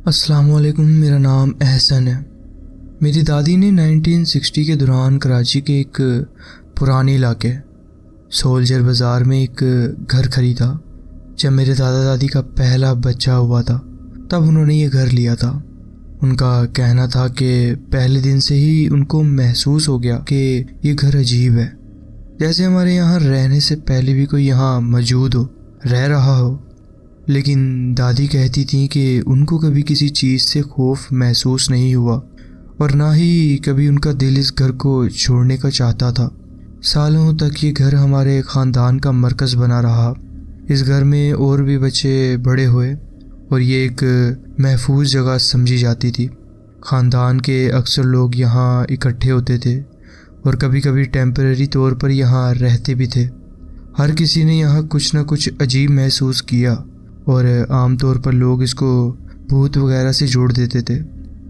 अस्सलामुअलैकुम, मेरा नाम एहसन है। मेरी दादी ने 1960 के दौरान कराची के एक पुराने इलाके सोल्जर बाज़ार में एक घर ख़रीदा। जब मेरे दादा दादी का पहला बच्चा हुआ था तब उन्होंने ये घर लिया था। उनका कहना था कि पहले दिन से ही उनको महसूस हो गया कि ये घर अजीब है, जैसे हमारे यहाँ रहने से पहले भी कोई यहाँ मौजूद हो, रह रहा हो। लेकिन दादी कहती थी कि उनको कभी किसी चीज़ से खौफ महसूस नहीं हुआ और ना ही कभी उनका दिल इस घर को छोड़ने का चाहता था। सालों तक ये घर हमारे ख़ानदान का मरकज़ बना रहा। इस घर में और भी बच्चे बड़े हुए और ये एक महफूज जगह समझी जाती थी। ख़ानदान के अक्सर लोग यहाँ इकट्ठे होते थे और कभी कभी टेम्परेरी तौर पर यहाँ रहते भी थे। हर किसी ने यहाँ कुछ न कुछ अजीब महसूस किया और आमतौर पर लोग इसको भूत वगैरह से जोड़ देते थे।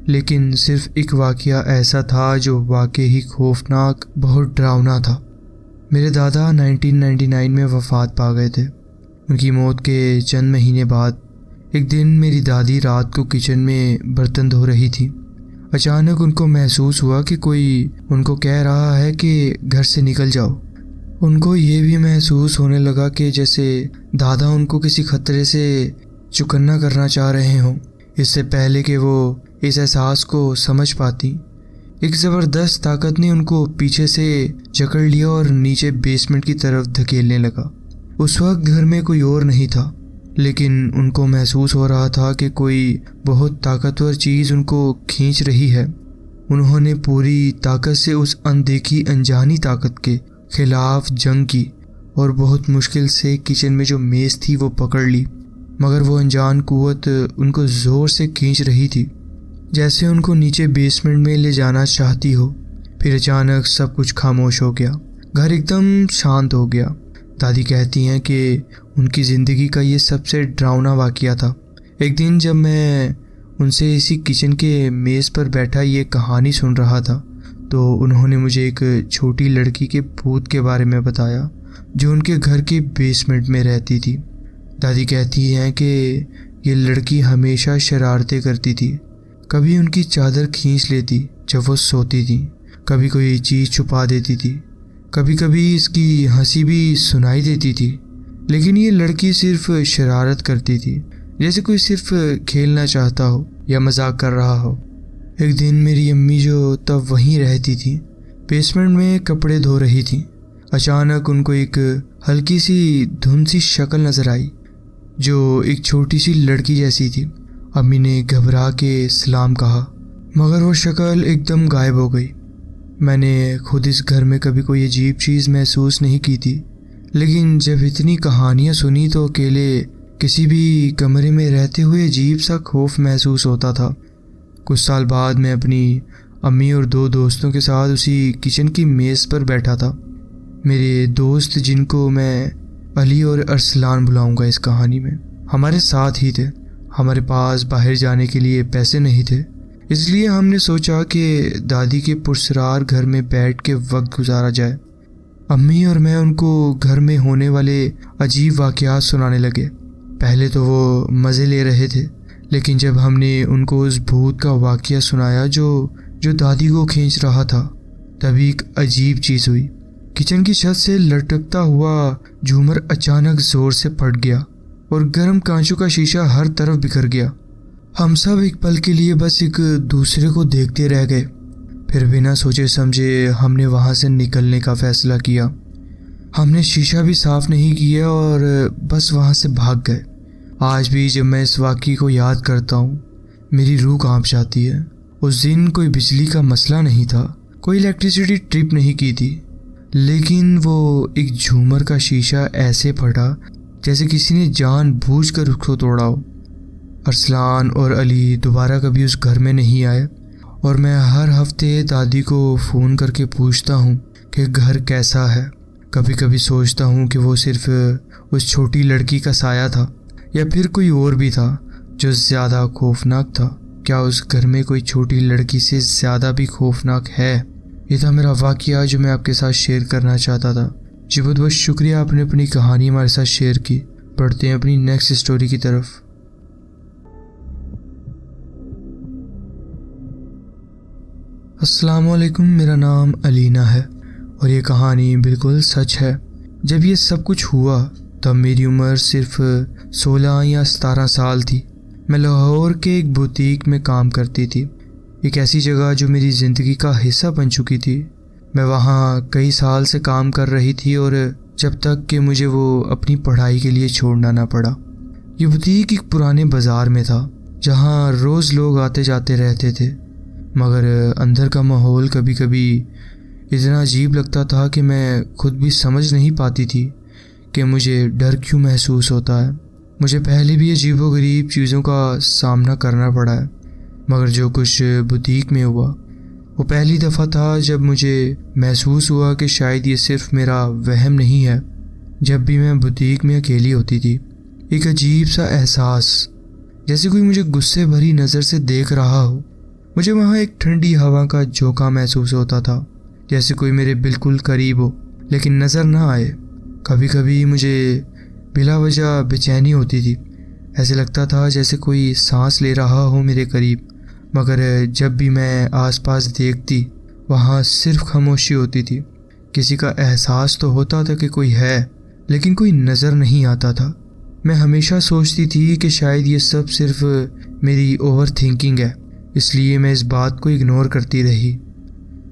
लेकिन सिर्फ एक वाक़या ऐसा था जो वाकई ही खौफनाक, बहुत डरावना था। मेरे दादा 1999 में वफ़ात पा गए थे। उनकी मौत के चंद महीने बाद एक दिन मेरी दादी रात को किचन में बर्तन धो रही थी। अचानक उनको महसूस हुआ कि कोई उनको कह रहा है कि घर से निकल जाओ। उनको ये भी महसूस होने लगा कि जैसे दादा उनको किसी खतरे से चुकन्ना करना चाह रहे हों। इससे पहले कि वो इस एहसास को समझ पाती, एक ज़बरदस्त ताकत ने उनको पीछे से जकड़ लिया और नीचे बेसमेंट की तरफ धकेलने लगा। उस वक्त घर में कोई और नहीं था, लेकिन उनको महसूस हो रहा था कि कोई बहुत ताकतवर चीज़ उनको खींच रही है। उन्होंने पूरी ताकत से उस अनदेखी अनजानी ताकत के खिलाफ जंग की और बहुत मुश्किल से किचन में जो मेज़ थी वो पकड़ ली, मगर वो अनजान कुव्वत उनको ज़ोर से खींच रही थी, जैसे उनको नीचे बेसमेंट में ले जाना चाहती हो। फिर अचानक सब कुछ खामोश हो गया, घर एकदम शांत हो गया। दादी कहती हैं कि उनकी ज़िंदगी का ये सबसे डरावना वाक़या था। एक दिन जब मैं उनसे इसी किचन के मेज़ पर बैठा ये कहानी सुन रहा था तो उन्होंने मुझे एक छोटी लड़की के भूत के बारे में बताया जो उनके घर के बेसमेंट में रहती थी। दादी कहती हैं कि ये लड़की हमेशा शरारतें करती थी। कभी उनकी चादर खींच लेती जब वो सोती थी, कभी कोई चीज़ छुपा देती थी, कभी कभी इसकी हंसी भी सुनाई देती थी। लेकिन ये लड़की सिर्फ शरारत करती थी, जैसे कोई सिर्फ खेलना चाहता हो या मजाक कर रहा हो। एक दिन मेरी अम्मी जो तब वहीं रहती थी बेसमेंट में कपड़े धो रही थी। अचानक उनको एक हल्की सी धुंध सी शक्ल नज़र आई जो एक छोटी सी लड़की जैसी थी। अम्मी ने घबरा के सलाम कहा, मगर वो शक्ल एकदम गायब हो गई। मैंने खुद इस घर में कभी कोई अजीब चीज़ महसूस नहीं की थी, लेकिन जब इतनी कहानियाँ सुनी तो अकेले किसी भी कमरे में रहते हुए अजीब सा खौफ महसूस होता था। कुछ साल बाद मैं अपनी अम्मी और दो दोस्तों के साथ उसी किचन की मेज़ पर बैठा था। मेरे दोस्त, जिनको मैं अली और अरसलान बुलाऊंगा इस कहानी में, हमारे साथ ही थे। हमारे पास बाहर जाने के लिए पैसे नहीं थे, इसलिए हमने सोचा कि दादी के पुरस्कार घर में बैठ के वक्त गुजारा जाए। अम्मी और मैं उनको घर में होने वाले अजीब वाक़यात सुनाने लगे। पहले तो वो मज़े ले रहे थे, लेकिन जब हमने उनको उस भूत का वाक़या सुनाया जो दादी को खींच रहा था, तभी एक अजीब चीज़ हुई। किचन की छत से लटकता हुआ झूमर अचानक ज़ोर से फट गया और गर्म कांचों का शीशा हर तरफ बिखर गया। हम सब एक पल के लिए बस एक दूसरे को देखते रह गए। फिर बिना सोचे समझे हमने वहाँ से निकलने का फ़ैसला किया। हमने शीशा भी साफ़ नहीं किया और बस वहाँ से भाग गए। आज भी जब मैं इस वाक़ये को याद करता हूँ मेरी रूह कांप जाती है। उस दिन कोई बिजली का मसला नहीं था, कोई इलेक्ट्रिसिटी ट्रिप नहीं की थी, लेकिन वो एक झूमर का शीशा ऐसे फटा जैसे किसी ने जानबूझकर उसको तोड़ा हो। अरसलान और अली दोबारा कभी उस घर में नहीं आए और मैं हर हफ्ते दादी को फ़ोन करके पूछता हूँ कि घर कैसा है। कभी कभी सोचता हूँ कि वो सिर्फ उस छोटी लड़की का साया था या फिर कोई और भी था जो ज़्यादा खौफनाक था। क्या उस घर में कोई छोटी लड़की से ज़्यादा भी खौफनाक है? ये था मेरा वाक़या जो मैं आपके साथ शेयर करना चाहता था। जी बहुत बहुत शुक्रिया, आपने अपनी कहानी हमारे साथ शेयर की। पढ़ते हैं अपनी नेक्स्ट स्टोरी की तरफ। अस्सलाम वालेकुम, मेरा नाम अलीना है और ये कहानी बिल्कुल सच है। जब ये सब कुछ हुआ तब मेरी उम्र सिर्फ 16 या 17 साल थी। मैं लाहौर के एक बुटीक में काम करती थी, एक ऐसी जगह जो मेरी ज़िंदगी का हिस्सा बन चुकी थी। मैं वहाँ कई साल से काम कर रही थी और जब तक कि मुझे वो अपनी पढ़ाई के लिए छोड़ना ना पड़ा। ये बुटीक एक पुराने बाज़ार में था जहाँ रोज़ लोग आते जाते रहते थे, मगर अंदर का माहौल कभी कभी इतना अजीब लगता था कि मैं खुद भी समझ नहीं पाती थी कि मुझे डर क्यों महसूस होता है। मुझे पहले भी अजीबोगरीब चीज़ों का सामना करना पड़ा है, मगर जो कुछ बुटीक में हुआ वो पहली दफ़ा था जब मुझे महसूस हुआ कि शायद ये सिर्फ मेरा वहम नहीं है। जब भी मैं बुटीक में अकेली होती थी, एक अजीब सा एहसास, जैसे कोई मुझे गुस्से भरी नज़र से देख रहा हो। मुझे वहाँ एक ठंडी हवा का झोंका महसूस होता था, जैसे कोई मेरे बिल्कुल करीब हो लेकिन नज़र ना आए। कभी कभी मुझे बिला वजह बेचैनी होती थी, ऐसे लगता था जैसे कोई सांस ले रहा हो मेरे करीब। मगर जब भी मैं आसपास देखती, वहाँ सिर्फ खामोशी होती थी। किसी का एहसास तो होता था कि कोई है, लेकिन कोई नज़र नहीं आता था। मैं हमेशा सोचती थी कि शायद ये सब सिर्फ मेरी ओवर थिंकिंग है, इसलिए मैं इस बात को इग्नोर करती रही।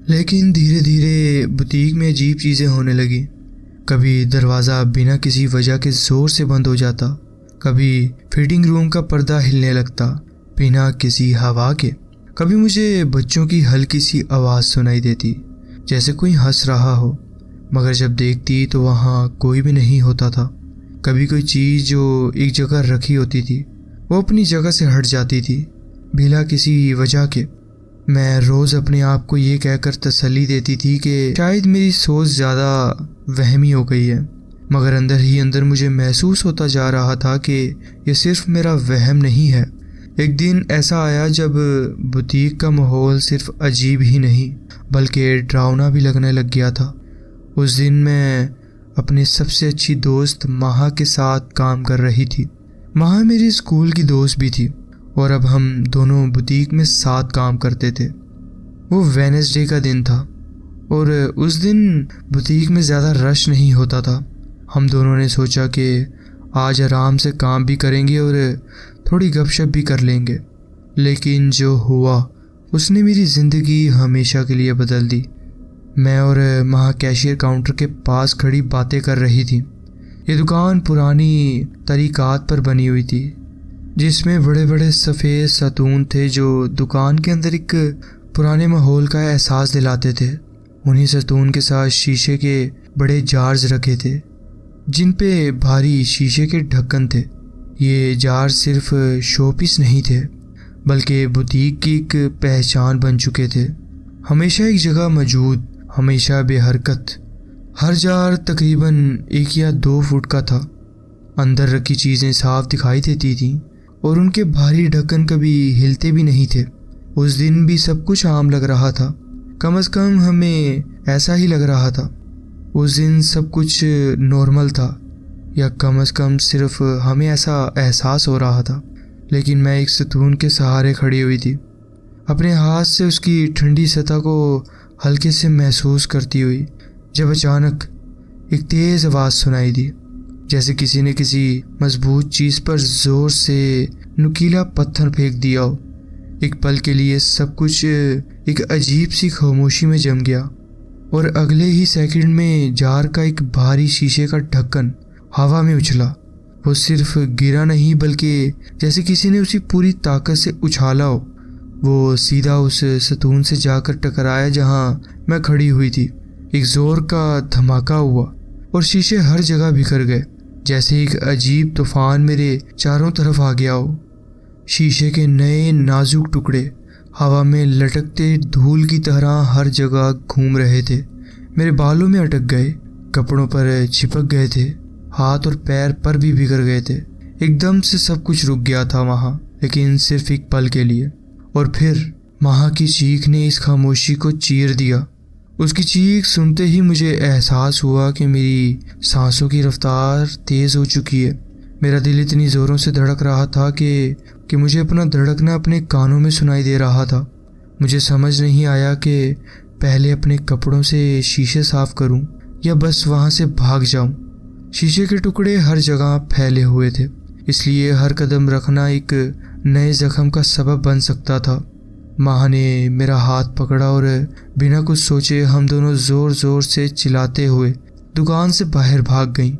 लेकिन धीरे धीरे बुटीक में अजीब चीज़ें होने लगी। कभी दरवाज़ा बिना किसी वजह के ज़ोर से बंद हो जाता, कभी फिटिंग रूम का पर्दा हिलने लगता बिना किसी हवा के। कभी मुझे बच्चों की हल्की सी आवाज़ सुनाई देती, जैसे कोई हंस रहा हो, मगर जब देखती तो वहाँ कोई भी नहीं होता था। कभी कोई चीज़ जो एक जगह रखी होती थी वो अपनी जगह से हट जाती थी बिना किसी वजह के। मैं रोज़ अपने आप को ये कहकर तसल्ली देती थी कि शायद मेरी सोच ज़्यादा वहमी हो गई है, मगर अंदर ही अंदर मुझे महसूस होता जा रहा था कि ये सिर्फ मेरा वहम नहीं है। एक दिन ऐसा आया जब बुटीक का माहौल सिर्फ अजीब ही नहीं बल्कि डरावना भी लगने लग गया था। उस दिन मैं अपने सबसे अच्छी दोस्त माहा के साथ काम कर रही थी। माहा मेरी स्कूल की दोस्त भी थी और अब हम दोनों बुटीक में साथ काम करते थे। वो वेडनेसडे का दिन था और उस दिन बुटीक में ज़्यादा रश नहीं होता था। हम दोनों ने सोचा कि आज आराम से काम भी करेंगे और थोड़ी गपशप भी कर लेंगे। लेकिन जो हुआ उसने मेरी ज़िंदगी हमेशा के लिए बदल दी। मैं और माहा कैशियर काउंटर के पास खड़ी बातें कर रही थी। ये दुकान पुरानी तरीकात पर बनी हुई थी, जिसमें बड़े बड़े सफ़ेद सतून थे जो दुकान के अंदर एक पुराने माहौल का एहसास दिलाते थे। उन्हीं सतून के साथ शीशे के बड़े जार्स रखे थे, जिन पे भारी शीशे के ढक्कन थे। ये जार सिर्फ शोपीस नहीं थे बल्कि बुटीक की एक पहचान बन चुके थे। हमेशा एक जगह मौजूद, हमेशा बेहरकत। हर जार तकरीबन 1 या 2 फुट का था। अंदर रखी चीज़ें साफ दिखाई देती थीं और उनके भारी ढक्कन कभी हिलते भी नहीं थे। उस दिन भी सब कुछ आम लग रहा था, कम से कम हमें ऐसा ही लग रहा था। उस दिन सब कुछ नॉर्मल था, या कम से कम सिर्फ हमें ऐसा एहसास हो रहा था। लेकिन मैं एक सतून के सहारे खड़ी हुई थी, अपने हाथ से उसकी ठंडी सतह को हल्के से महसूस करती हुई, जब अचानक एक तेज़ आवाज़ सुनाई दी, जैसे किसी ने किसी मजबूत चीज़ पर ज़ोर से नुकीला पत्थर फेंक दिया हो। एक पल के लिए सब कुछ एक अजीब सी खामोशी में जम गया और अगले ही सेकंड में जार का एक भारी शीशे का ढक्कन हवा में उछला। वो सिर्फ गिरा नहीं बल्कि जैसे किसी ने उसी पूरी ताकत से उछाला हो। वो सीधा उस सतून से जाकर टकराया जहाँ मैं खड़ी हुई थी। एक ज़ोर का धमाका हुआ और शीशे हर जगह बिखर गए, जैसे एक अजीब तूफान मेरे चारों तरफ आ गया हो। शीशे के नए नाजुक टुकड़े हवा में लटकते धूल की तरह हर जगह घूम रहे थे। मेरे बालों में अटक गए, कपड़ों पर चिपक गए थे, हाथ और पैर पर भी बिखर गए थे। एकदम से सब कुछ रुक गया था वहाँ, लेकिन सिर्फ एक पल के लिए। और फिर माहा की चीख ने इस खामोशी को चीर दिया। उसकी चीख सुनते ही मुझे एहसास हुआ कि मेरी सांसों की रफ्तार तेज़ हो चुकी है। मेरा दिल इतनी ज़ोरों से धड़क रहा था कि मुझे अपना धड़कना अपने कानों में सुनाई दे रहा था। मुझे समझ नहीं आया कि पहले अपने कपड़ों से शीशे साफ करूं या बस वहां से भाग जाऊं। शीशे के टुकड़े हर जगह फैले हुए थे, इसलिए हर कदम रखना एक नए जख्म का सबब बन सकता था। माँ ने मेरा हाथ पकड़ा और बिना कुछ सोचे हम दोनों जोर जोर से चिल्लाते हुए दुकान से बाहर भाग गईं।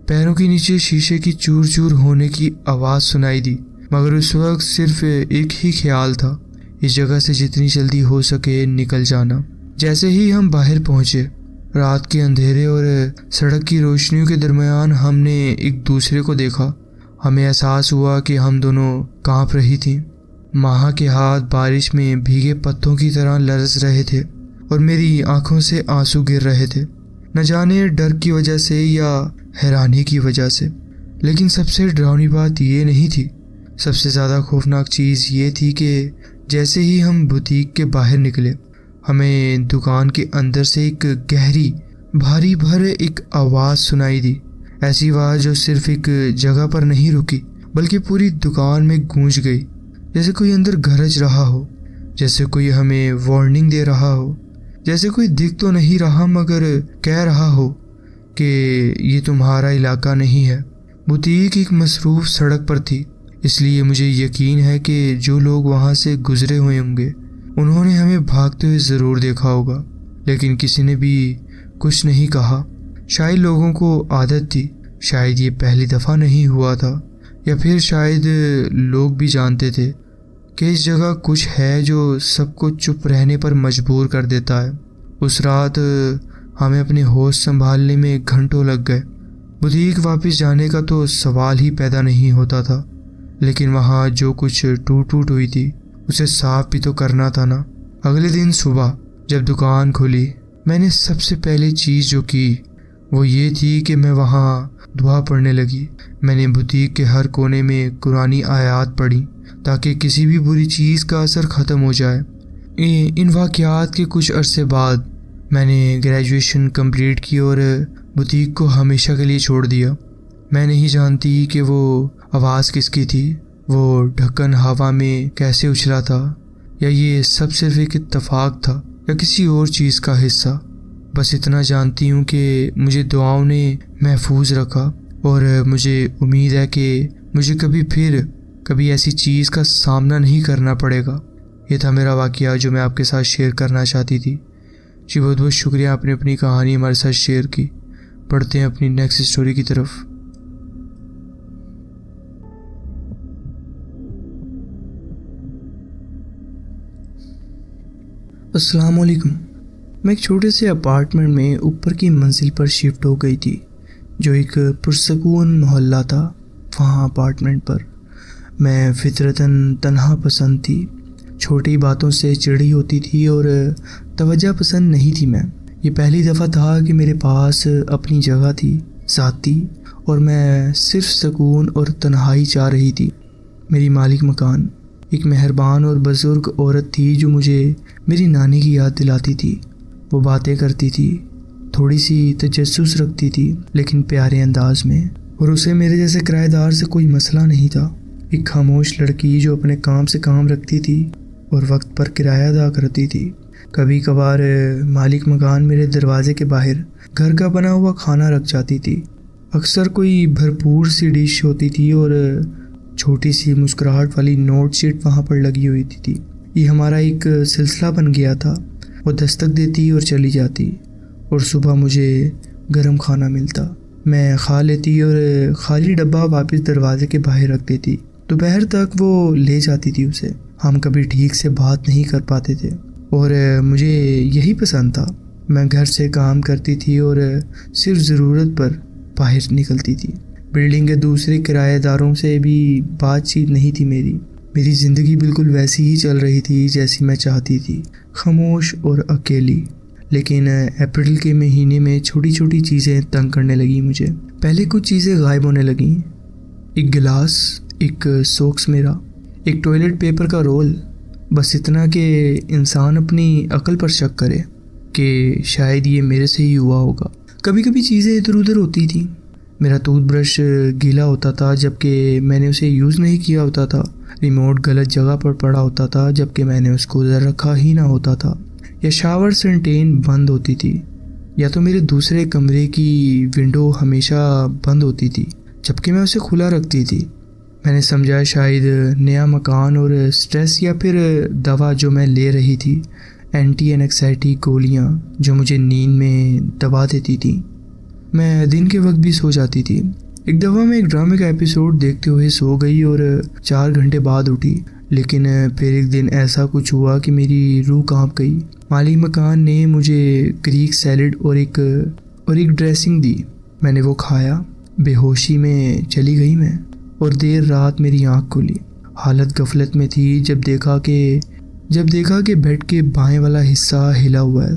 पैरों के नीचे शीशे की चूर चूर होने की आवाज़ सुनाई दी, मगर उस वक्त सिर्फ एक ही ख्याल था, इस जगह से जितनी जल्दी हो सके निकल जाना। जैसे ही हम बाहर पहुंचे, रात के अंधेरे और सड़क की रोशनियों के दरमियान हमने एक दूसरे को देखा। हमें एहसास हुआ कि हम दोनों कांप रही थीं। माँ के हाथ बारिश में भीगे पत्तों की तरह लरस रहे थे और मेरी आंखों से आंसू गिर रहे थे, न जाने डर की वजह से या हैरानी की वजह से। लेकिन सबसे डरावनी बात ये नहीं थी। सबसे ज़्यादा खौफनाक चीज़ ये थी कि जैसे ही हम बुटीक के बाहर निकले, हमें दुकान के अंदर से एक गहरी भारी भर एक आवाज़ सुनाई दी। ऐसी आवाज़ जो सिर्फ एक जगह पर नहीं रुकी बल्कि पूरी दुकान में गूंज गई, जैसे कोई अंदर गरज रहा हो, जैसे कोई हमें वार्निंग दे रहा हो, जैसे कोई दिख तो नहीं रहा मगर कह रहा हो कि ये तुम्हारा इलाका नहीं है। बुटीक एक मसरूफ़ सड़क पर थी, इसलिए मुझे यकीन है कि जो लोग वहाँ से गुजरे हुए होंगे उन्होंने हमें भागते हुए ज़रूर देखा होगा, लेकिन किसी ने भी कुछ नहीं कहा। शायद लोगों को आदत थी, शायद ये पहली दफ़ा नहीं हुआ था, या फिर शायद लोग भी जानते थे कि इस जगह कुछ है जो सबको चुप रहने पर मजबूर कर देता है। उस रात हमें अपने होश संभालने में घंटों लग गए। बुटीक वापस जाने का तो सवाल ही पैदा नहीं होता था, लेकिन वहाँ जो कुछ टूट हुई थी उसे साफ भी तो करना था ना। अगले दिन सुबह जब दुकान खुली, मैंने सबसे पहले चीज़ जो की वो ये थी कि मैं वहाँ दुआ पढ़ने लगी। मैंने बुटीक के हर कोने में कुरानी आयात पढ़ी ताकि किसी भी बुरी चीज़ का असर ख़त्म हो जाए। इन वाक़यात के कुछ अरसे बाद मैंने ग्रेजुएशन कंप्लीट की और बुटीक को हमेशा के लिए छोड़ दिया। मैं नहीं जानती कि वो आवाज़ किसकी थी, वो ढक्कन हवा में कैसे उछला था, या ये सब सिर्फ एक इत्तेफाक था या किसी और चीज़ का हिस्सा। बस इतना जानती हूँ कि मुझे दुआओं ने महफूज रखा और मुझे उम्मीद है कि मुझे कभी ऐसी चीज़ का सामना नहीं करना पड़ेगा। ये था मेरा वाक़या जो मैं आपके साथ शेयर करना चाहती थी। जी बहुत बहुत शुक्रिया, आपने अपनी कहानी हमारे साथ शेयर की। पढ़ते हैं अपनी नेक्स्ट स्टोरी की तरफ। अस्सलाम वालेकुम। मैं एक छोटे से अपार्टमेंट में ऊपर की मंजिल पर शिफ्ट हो गई थी, जो एक पुरसकून मोहल्ला था। वहाँ अपार्टमेंट पर मैं फितरतन तन्हा पसंद थी, छोटी बातों से चिढ़ी होती थी और तवज्जो पसंद नहीं थी। मैं ये पहली दफ़ा था कि मेरे पास अपनी जगह थी ज़ाती, और मैं सिर्फ सुकून और तन्हाई चाह रही थी। मेरी मालिक मकान एक मेहरबान और बुज़ुर्ग औरत थी जो मुझे मेरी नानी की याद दिलाती थी। वो बातें करती थी, थोड़ी सी तजस्सुस रखती थी लेकिन प्यारे अंदाज में, और उसे मेरे जैसे किराएदार से कोई मसला नहीं था। एक खामोश लड़की जो अपने काम से काम रखती थी और वक्त पर किराया अदा करती थी। कभी कभार मालिक मकान मेरे दरवाजे के बाहर घर का बना हुआ खाना रख जाती थी। अक्सर कोई भरपूर सी डिश होती थी और छोटी सी मुस्कुराहट वाली नोट शीट वहाँ पर लगी हुई थी। ये हमारा एक सिलसिला बन गया था। वो दस्तक देती और चली जाती, और सुबह मुझे गरम खाना मिलता। मैं खा लेती और खाली डब्बा वापस दरवाजे के बाहर रख देती। दोपहर तक वो ले जाती थी उसे। हम कभी ठीक से बात नहीं कर पाते थे और मुझे यही पसंद था। मैं घर से काम करती थी और सिर्फ ज़रूरत पर बाहर निकलती थी। बिल्डिंग के दूसरे किराएदारों से भी बातचीत नहीं थी मेरी ज़िंदगी बिल्कुल वैसी ही चल रही थी जैसी मैं चाहती थी, खामोश और अकेली। लेकिन अप्रैल के महीने में छोटी छोटी चीज़ें तंग करने लगी मुझे। पहले कुछ चीज़ें गायब होने लगीं। एक गिलास, एक सॉक्स मेरा, एक टॉयलेट पेपर का रोल। बस इतना कि इंसान अपनी अक्ल पर शक करे कि शायद ये मेरे से ही हुआ होगा। कभी कभी चीज़ें इधर उधर होती थी, मेरा टूथब्रश गीला होता था जबकि मैंने उसे यूज़ नहीं किया होता था। रिमोट गलत जगह पर पड़ा होता था जबकि मैंने उसको उधर रखा ही ना होता था। या शावर सेंटेन बंद होती थी, या तो मेरे दूसरे कमरे की विंडो हमेशा बंद होती थी जबकि मैं उसे खुला रखती थी। मैंने समझा शायद नया मकान और स्ट्रेस, या फिर दवा जो मैं ले रही थी, एंटी एनेक्साइटी गोलियां जो मुझे नींद में दबा देती थी। मैं दिन के वक्त भी सो जाती थी। एक दफ़ा मैं एक ड्रामे का एपिसोड देखते हुए सो गई और 4 घंटे बाद उठी। लेकिन फिर एक दिन ऐसा कुछ हुआ कि मेरी रूह कांप गई। मालिक मकान ने मुझे ग्रीक सैलेड और एक ड्रेसिंग दी। मैंने वो खाया, बेहोशी में चली गई मैं, और देर रात मेरी आँख खुली। हालत गफलत में थी जब देखा कि बेड के बाएं वाला हिस्सा हिला हुआ है,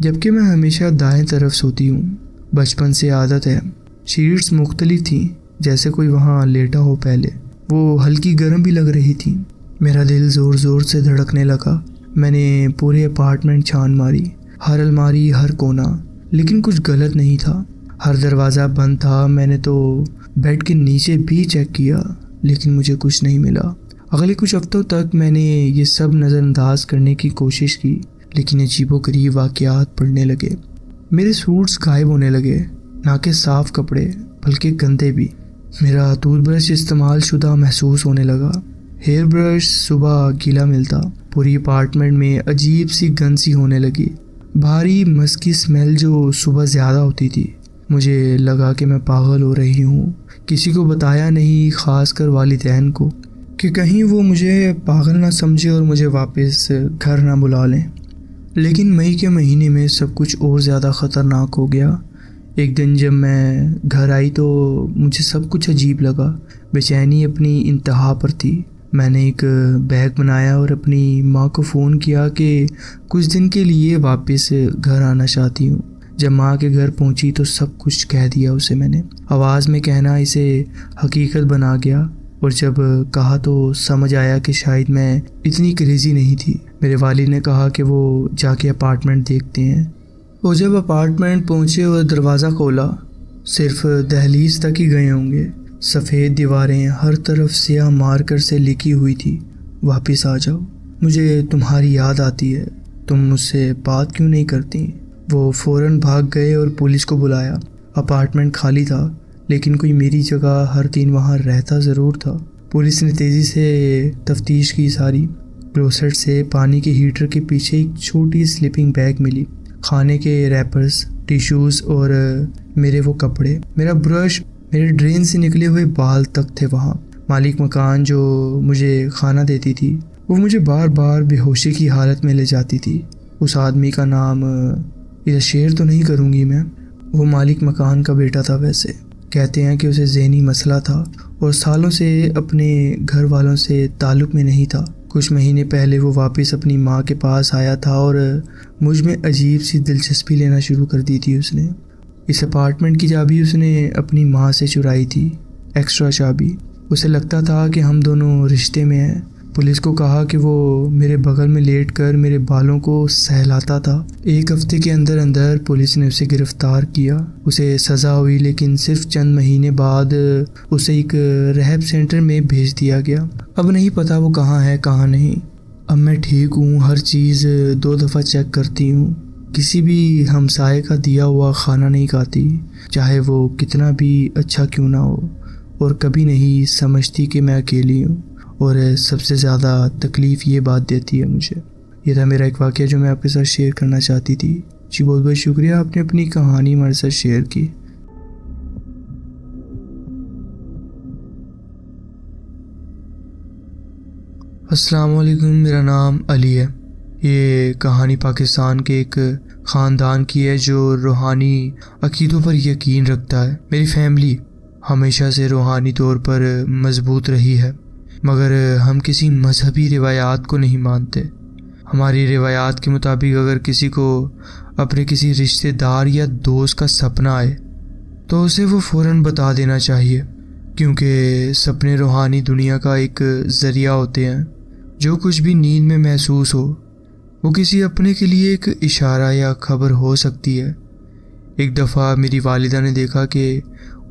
जबकि मैं हमेशा दाएं तरफ सोती हूँ। बचपन से आदत है। शीट्स मुख्तलिफ थी, जैसे कोई वहाँ लेटा हो पहले। वो हल्की गर्म भी लग रही थी। मेरा दिल ज़ोर ज़ोर से धड़कने लगा। मैंने पूरे अपार्टमेंट छान मारी, हर अलमारी, हर कोना, लेकिन कुछ गलत नहीं था। हर दरवाज़ा बंद था। मैंने तो बेड के नीचे भी चेक किया, लेकिन मुझे कुछ नहीं मिला। अगले कुछ हफ्तों तक मैंने ये सब नज़रअंदाज करने की कोशिश की, लेकिन अजीबोगरीब वाक़यात पड़ने लगे। मेरे सूट्स गायब होने लगे, ना कि साफ़ कपड़े बल्कि गंदे भी। मेरा टूथब्रश इस्तेमाल शुदा महसूस होने लगा। हेयर ब्रश सुबह गीला मिलता। पूरी अपार्टमेंट में अजीब सी गंद सी होने लगी, भारी मस्की स्मेल जो सुबह ज़्यादा होती थी। मुझे लगा कि मैं पागल हो रही हूँ। किसी को बताया नहीं, ख़ासकर वालिदैन को, कि कहीं वो मुझे पागल ना समझे और मुझे वापस घर ना बुला लें। लेकिन मई के महीने में सब कुछ और ज़्यादा ख़तरनाक हो गया। एक दिन जब मैं घर आई तो मुझे सब कुछ अजीब लगा। बेचैनी अपनी इंतहा पर थी। मैंने एक बैग बनाया और अपनी माँ को फ़ोन किया कि कुछ दिन के लिए वापस घर आना चाहती हूँ। जब माँ के घर पहुँची तो सब कुछ कह दिया उसे मैंने। आवाज़ में कहना इसे हकीकत बना गया, और जब कहा तो समझ आया कि शायद मैं इतनी क्रेज़ी नहीं थी। मेरे वालिद ने कहा कि वो जाके अपार्टमेंट देखते हैं। वो जब अपार्टमेंट पहुँचे और दरवाज़ा खोला, सिर्फ दहलीज तक ही गए होंगे। सफ़ेद दीवारें, हर तरफ स्याह मार्कर से लिखी हुई थी, वापस आ जाओ, मुझे तुम्हारी याद आती है, तुम मुझसे बात क्यों नहीं करती। वो फ़ौरन भाग गए और पुलिस को बुलाया। अपार्टमेंट खाली था, लेकिन कोई मेरी जगह हर दिन वहाँ रहता ज़रूर था। पुलिस ने तेज़ी से तफ्तीश की सारी। क्लोसेट से पानी के हीटर के पीछे एक छोटी स्लीपिंग बैग मिली, खाने के रैपर्स, टिश्यूज़ और मेरे वो कपड़े, मेरा ब्रश, मेरे ड्रेन से निकले हुए बाल तक थे वहाँ। मालिक मकान जो मुझे खाना देती थी, वो मुझे बार बार बेहोशी की हालत में ले जाती थी। उस आदमी का नाम इधर शेयर तो नहीं करूँगी मैं। वो मालिक मकान का बेटा था। वैसे कहते हैं कि उसे ज़हनी मसला था और सालों से अपने घर वालों से ताल्लुक़ में नहीं था। कुछ महीने पहले वो वापस अपनी माँ के पास आया था और मुझ में अजीब सी दिलचस्पी लेना शुरू कर दी थी उसने। इस अपार्टमेंट की चाबी उसने अपनी माँ से चुराई थी, एक्स्ट्रा चाबी। उसे लगता था कि हम दोनों रिश्ते में हैं। पुलिस को कहा कि वो मेरे बगल में लेटकर मेरे बालों को सहलाता था। 1 हफ्ते के अंदर अंदर पुलिस ने उसे गिरफ्तार किया। उसे सज़ा हुई, लेकिन सिर्फ चंद महीने बाद उसे एक रहब सेंटर में भेज दिया गया। अब नहीं पता वो कहाँ है कहाँ नहीं। अब मैं ठीक हूँ, हर चीज़ 2 दफ़ा चेक करती हूँ। किसी भी हमसाये का दिया हुआ खाना नहीं खाती, चाहे वो कितना भी अच्छा क्यों ना हो, और कभी नहीं समझती कि मैं अकेली हूँ। और सबसे ज़्यादा तकलीफ़ ये बात देती है मुझे। ये था मेरा एक वाक़या जो मैं आपके साथ शेयर करना चाहती थी। जी बहुत बहुत शुक्रिया, आपने अपनी कहानी हमारे साथ शेयर की। अस्सलाम वालेकुम, मेरा नाम अली है। ये कहानी पाकिस्तान के एक ख़ानदान की है जो रूहानी अक़ीदों पर यकीन रखता है। मेरी फैमिली हमेशा से रूहानी तौर पर मजबूत रही है, मगर हम किसी मजहबी रिवायात को नहीं मानते। हमारी रिवायात के मुताबिक अगर किसी को अपने किसी रिश्तेदार या दोस्त का सपना आए तो उसे वो फ़ौरन बता देना चाहिए, क्योंकि सपने रूहानी दुनिया का एक ज़रिया होते हैं। जो कुछ भी नींद में महसूस हो वो किसी अपने के लिए एक इशारा या खबर हो सकती है। एक दफ़ा मेरी वालिदा ने देखा कि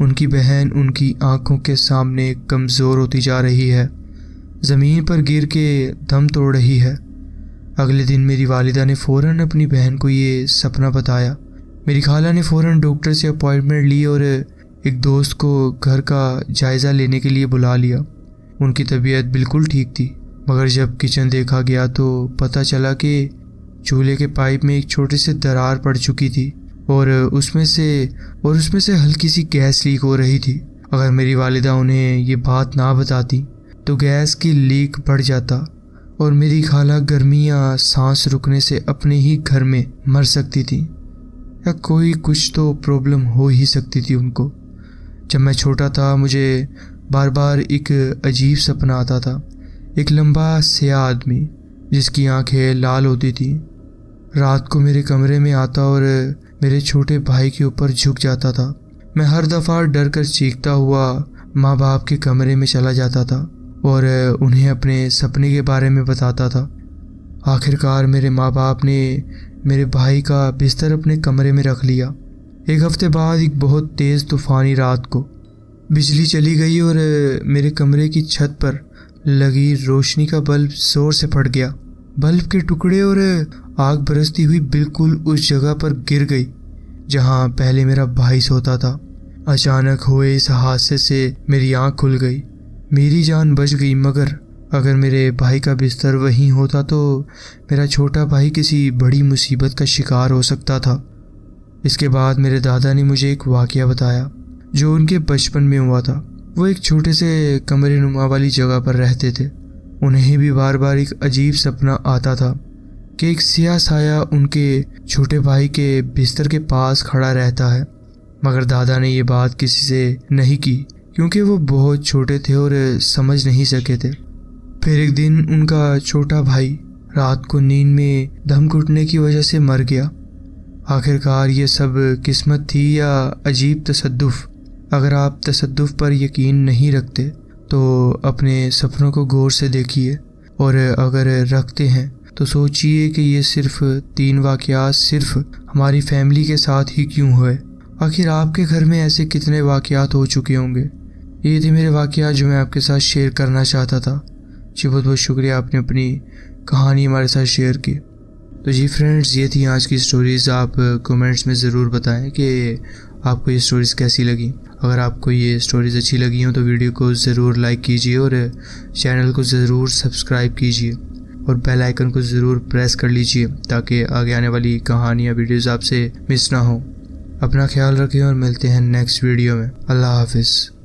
उनकी बहन उनकी आंखों के सामने कमज़ोर होती जा रही है, ज़मीन पर गिर के दम तोड़ रही है। अगले दिन मेरी वालिदा ने फ़ौरन अपनी बहन को ये सपना बताया। मेरी खाला ने फ़ौरन डॉक्टर से अपॉइंटमेंट ली और एक दोस्त को घर का जायज़ा लेने के लिए बुला लिया। उनकी तबीयत बिल्कुल ठीक थी, मगर जब किचन देखा गया तो पता चला कि चूल्हे के पाइप में एक छोटी सी दरार पड़ चुकी थी और उसमें से हल्की सी गैस लीक हो रही थी। अगर मेरी वालिदा उन्हें ये बात ना बताती तो गैस की लीक बढ़ जाता और मेरी खाला गर्मी या सांस रुकने से अपने ही घर में मर सकती थी, या कोई कुछ तो प्रॉब्लम हो ही सकती थी उनको। जब मैं छोटा था मुझे बार बार एक अजीब सपना आता था। एक लंबा स्याह आदमी जिसकी आंखें लाल होती थी रात को मेरे कमरे में आता और मेरे छोटे भाई के ऊपर झुक जाता था। मैं हर दफ़ा डर कर चीखता हुआ माँ बाप के कमरे में चला जाता था और उन्हें अपने सपने के बारे में बताता था। आखिरकार मेरे माँ बाप ने मेरे भाई का बिस्तर अपने कमरे में रख लिया। एक हफ्ते बाद एक बहुत तेज़ तूफ़ानी रात को बिजली चली गई और मेरे कमरे की छत पर लगी रोशनी का बल्ब ज़ोर से फट गया। बल्ब के टुकड़े और आग बरसती हुई बिल्कुल उस जगह पर गिर गई जहाँ पहले मेरा भाई सोता था। अचानक हुए इस हादसे से मेरी आँख खुल गई। मेरी जान बच गई, मगर अगर मेरे भाई का बिस्तर वहीं होता तो मेरा छोटा भाई किसी बड़ी मुसीबत का शिकार हो सकता था। इसके बाद मेरे दादा ने मुझे एक वाक़या बताया जो उनके बचपन में हुआ था। वो एक छोटे से कमरे नुमा वाली जगह पर रहते थे। उन्हें भी बार बार एक अजीब सपना आता था कि एक स्याह साया उनके छोटे भाई के बिस्तर के पास खड़ा रहता है, मगर दादा ने ये बात किसी से नहीं की क्योंकि वो बहुत छोटे थे और समझ नहीं सके थे। फिर एक दिन उनका छोटा भाई रात को नींद में दम घुटने की वजह से मर गया। आखिरकार ये सब किस्मत थी या अजीब तसद्दुफ़? अगर आप तसद्दुफ़ पर यकीन नहीं रखते तो अपने सपनों को गौर से देखिए, और अगर रखते हैं तो सोचिए कि ये सिर्फ 3 वाक़यात सिर्फ हमारी फैमिली के साथ ही क्यों हुए। आखिर आपके घर में ऐसे कितने वाक़यात हो चुके होंगे। ये थे मेरे वाक़यात जो मैं आपके साथ शेयर करना चाहता था। जी बहुत बहुत शुक्रिया, आपने अपनी कहानी हमारे साथ शेयर की। तो जी फ्रेंड्स, ये थी आज की स्टोरीज़। आप कमेंट्स में ज़रूर बताएं कि आपको ये स्टोरीज़ कैसी लगी। अगर आपको ये स्टोरीज़ अच्छी लगी हो तो वीडियो को ज़रूर लाइक कीजिए और चैनल को ज़रूर सब्सक्राइब कीजिए और बेल आइकन को ज़रूर प्रेस कर लीजिए ताकि आगे आने वाली कहानियाँ वीडियोज़ आपसे मिस ना हो। अपना ख्याल रखें और मिलते हैं नेक्स्ट वीडियो में। अल्लाह हाफिज़।